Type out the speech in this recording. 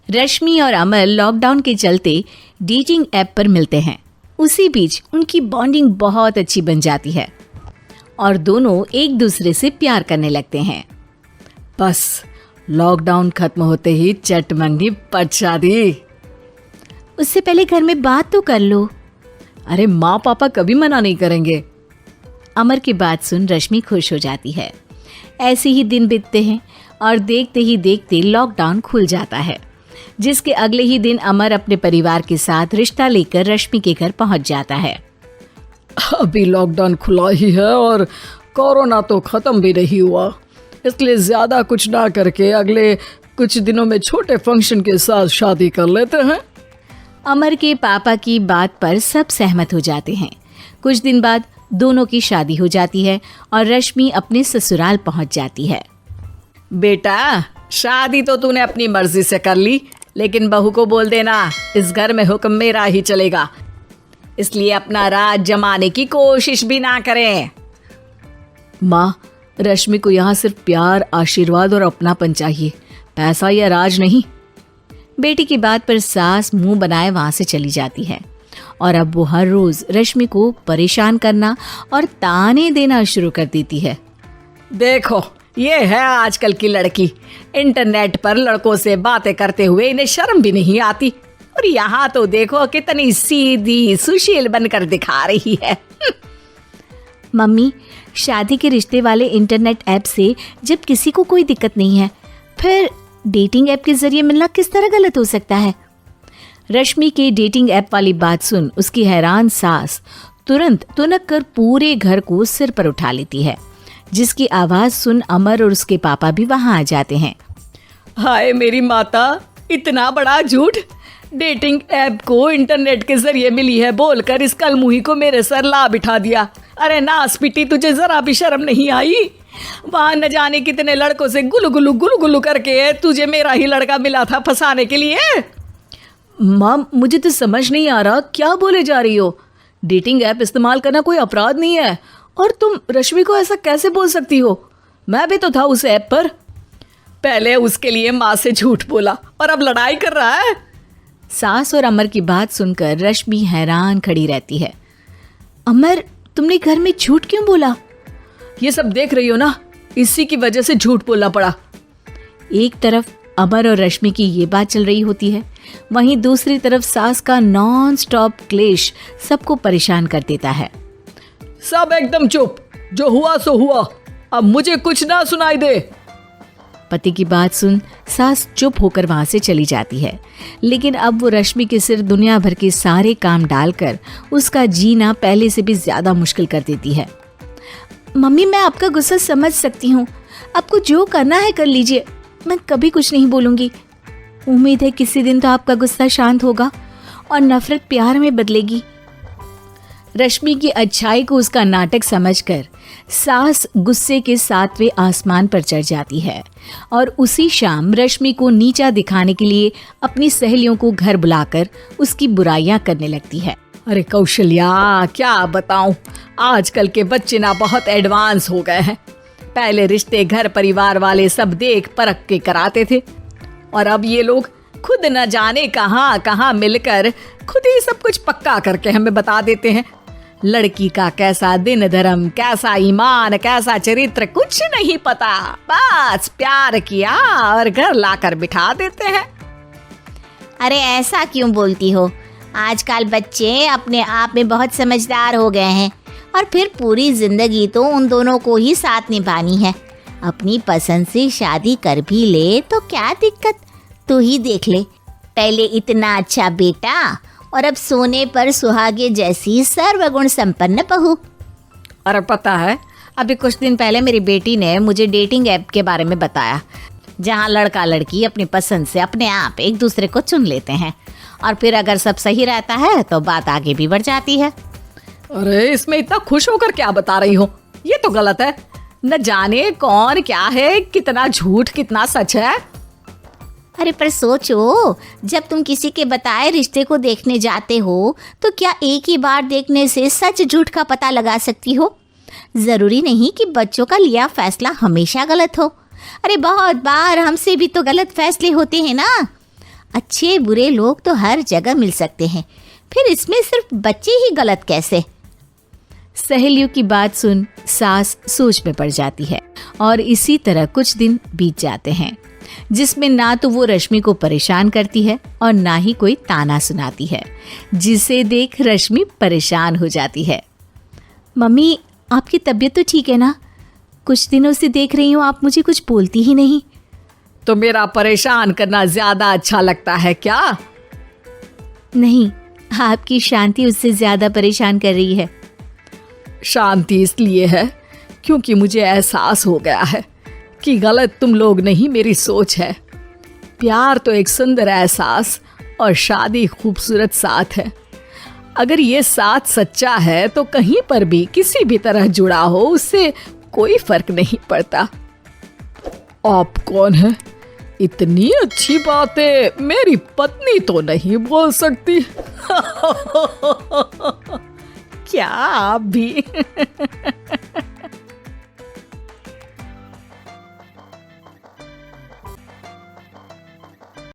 रश्मि और अमर लॉकडाउन के चलते डेटिंग ऐप पर मिलते हैं। उसी बीच उनकी बॉन्डिंग बहुत अच्छी बन जाती है और दोनों एक दूसरे से प्यार करने लगते हैं। बस लॉकडाउन खत्म होते ही चट मंडी पट शादी। उससे पहले घर में बात तो कर लो। अरे माँ पापा कभी मना नहीं करेंगे। अमर की बात सुन रश्मि खुश हो जाती है। ऐसे ही दिन बीतते हैं और देखते ही देखते लॉकडाउन खुल जाता है, जिसके अगले ही दिन अमर अपने परिवार के साथ रिश्ता लेकर रश्मि के घर पहुंच जाता है। अभी लॉकडाउन खुला ही है और कोरोना तो खत्म भी नहीं हुआ, इसलिए ज्यादा कुछ ना करके अगले कुछ दिनों में छोटे फंक्शन के साथ शादी कर लेते हैं। अमर के पापा की बात पर सब सहमत हो जाते हैं। कुछ दिन बाद दोनों की शादी हो जाती है और रश्मि अपने ससुराल पहुंच जाती है। बेटा, शादी तो तूने अपनी मर्जी से कर ली, लेकिन बहू को बोल देना इस घर में हुक्म मेरा ही चलेगा, इसलिए अपना राज जमाने की कोशिश भी ना करें। माँ, रश्मि को यहाँ सिर्फ प्यार, आशीर्वाद और अपनापन चाहिए, पैसा या राज नहीं। बेटी की बात पर सास मुंह बनाए वहां से चली जाती है और अब वो हर रोज रश्मि को परेशान करना और ताने देना शुरू कर देती है। देखो, ये है आजकल की लड़की, इंटरनेट पर लड़कों से बातें करते हुए इन्हें शर्म भी नहीं आती, और यहाँ तो देखो कितनी सीधी सुशील बनकर दिखा रही है। मम्मी, शादी के रिश्ते वाले इंटरनेट ऐप से जब किसी को कोई दिक्कत नहीं है, फिर डेटिंग ऐप के जरिए मिलना किस तरह गलत हो सकता है? रश्मि के डेटिंग ऐप वाली बात सुन उसकी हैरान सास तुरंत तुनक कर पूरे घर को सिर पर उठा लेती है, जिसकी आवाज सुन अमर और उसके पापा भी वहां आ जाते हैं। हाय मेरी माता, इतना बड़ा झूठ! डेटिंग ऐप को इंटरनेट के जरिए मिली है बोलकर इस कलमुही को मेरे सर ला बिठा दिया। अरे नास पिटी, तुझे जरा भी शर्म नहीं आई? वहां न जाने कितने लड़कों से गुलु गुलु करके तुझे मेरा ही लड़का मिला था फंसाने के लिए। माँ, मुझे तो समझ नहीं आ रहा क्या बोले जा रही हो। डेटिंग ऐप इस्तेमाल करना कोई अपराध नहीं है, और तुम रश्मि को ऐसा कैसे बोल सकती हो? मैं भी तो था उस ऐप पर। पहले उसके लिए माँ से झूठ बोला और अब लड़ाई कर रहा है। सास और अमर की बात सुनकर रश्मि हैरान खड़ी रहती है। अमर, तुमने घर में झूठ क्यों बोला? ये सब देख रही हो ना, इसी की वजह से झूठ बोलना पड़ा। एक तरफ अमर और रश्मि की ये बात चल रही होती है, वहीं दूसरी तरफ सास का नॉन स्टॉप क्लेश सबको परेशान कर देता है। सब एकदम चुप, जो हुआ सो हुआ, अब मुझे कुछ ना सुनाई दे। पति की बात सुन सास चुप होकर वहां से चली जाती है, लेकिन अब वो रश्मि के सिर दुनिया भर के सारे काम डालकर उसका जीना पहले से भी ज्यादा मुश्किल कर देती है। मम्मी, मैं आपका गुस्सा समझ सकती हूँ, आपको जो करना है कर लीजिए, मैं कभी कुछ नहीं बोलूंगी। उम्मीद है किसी दिन तो आपका गुस्सा शांत होगा और नफरत प्यार में बदलेगी। रश्मि की अच्छाई को उसका नाटक समझकर सास गुस्से के 7वें आसमान पर चढ़ जाती है और उसी शाम रश्मि को नीचा दिखाने के लिए अपनी सहेलियों को घर बुलाकर उसकी बुराइयां करने लगती है। अरे कौशल्या, क्या बताऊं, आजकल के बच्चे ना बहुत एडवांस हो गए हैं। पहले रिश्ते घर परिवार वाले सब देख परख के कराते थे, और अब ये लोग खुद न जाने कहां कहां मिलकर खुद ही सब कुछ पक्का करके हमें बता देते हैं। लड़की का कैसा दिन धर्म, कैसा ईमान, कैसा चरित्र कुछ नहीं पता, बस प्यार किया और घर लाकर बिठा देते हैं। अरे ऐसा क्यों बोलती हो? आजकल बच्चे अपने आप में बहुत समझदार हो गए हैं, और फिर पूरी जिंदगी तो उन दोनों को ही साथ निभानी है। अपनी पसंद से शादी कर भी ले तो क्या दिक्कत, तू ही देख ले, पहले इतना अच्छा बेटा और अब सोने पर सुहागे जैसी सर्वगुण संपन्न बहू। और पता है, अभी कुछ दिन पहले मेरी बेटी ने मुझे डेटिंग ऐप के बारे में बताया, जहां लड़का लड़की अपनी पसंद से अपने आप एक दूसरे को चुन लेते हैं, और फिर अगर सब सही रहता है तो बात आगे भी बढ़ जाती है। अरे इसमें इतना खुश होकर क्या बता रही हो? ये तो गलत है। न जाने कौन क्या है, कितना झूठ कितना सच है। अरे पर सोचो, जब तुम किसी के बताए रिश्ते को देखने जाते हो तो क्या एक ही बार देखने से सच झूठ का पता लगा सकती हो? जरूरी नहीं कि बच्चों का लिया फैसला हमेशा गलत हो। अरे बहुत बार हमसे भी तो गलत फैसले होते हैं ना। अच्छे बुरे लोग तो हर जगह मिल सकते हैं, फिर इसमें सिर्फ बच्चे ही गलत कैसे? सहेलियों की बात सुन सास सोच में पड़ जाती है और इसी तरह कुछ दिन बीत जाते हैं जिसमें ना तो वो रश्मि को परेशान करती है और ना ही कोई ताना सुनाती है, जिसे देख रश्मि परेशान हो जाती है। मम्मी, आपकी तबीयत तो ठीक है ना? कुछ दिनों से देख रही हूँ आप मुझे कुछ बोलती ही नहीं। तो मेरा परेशान करना ज्यादा अच्छा लगता है क्या? नहीं, आपकी शांति उससे ज्यादा परेशान कर रही है। शांति इसलिए है क्योंकि मुझे एहसास हो गया है कि गलत तुम लोग नहीं, मेरी सोच है। प्यार तो एक सुंदर एहसास और शादी खूबसूरत साथ है। अगर ये साथ सच्चा है तो कहीं पर भी किसी भी तरह जुड़ा हो उससे कोई फर्क नहीं पड़ता। आप कौन है? इतनी अच्छी बातें मेरी पत्नी तो नहीं बोल सकती। क्या आप भी?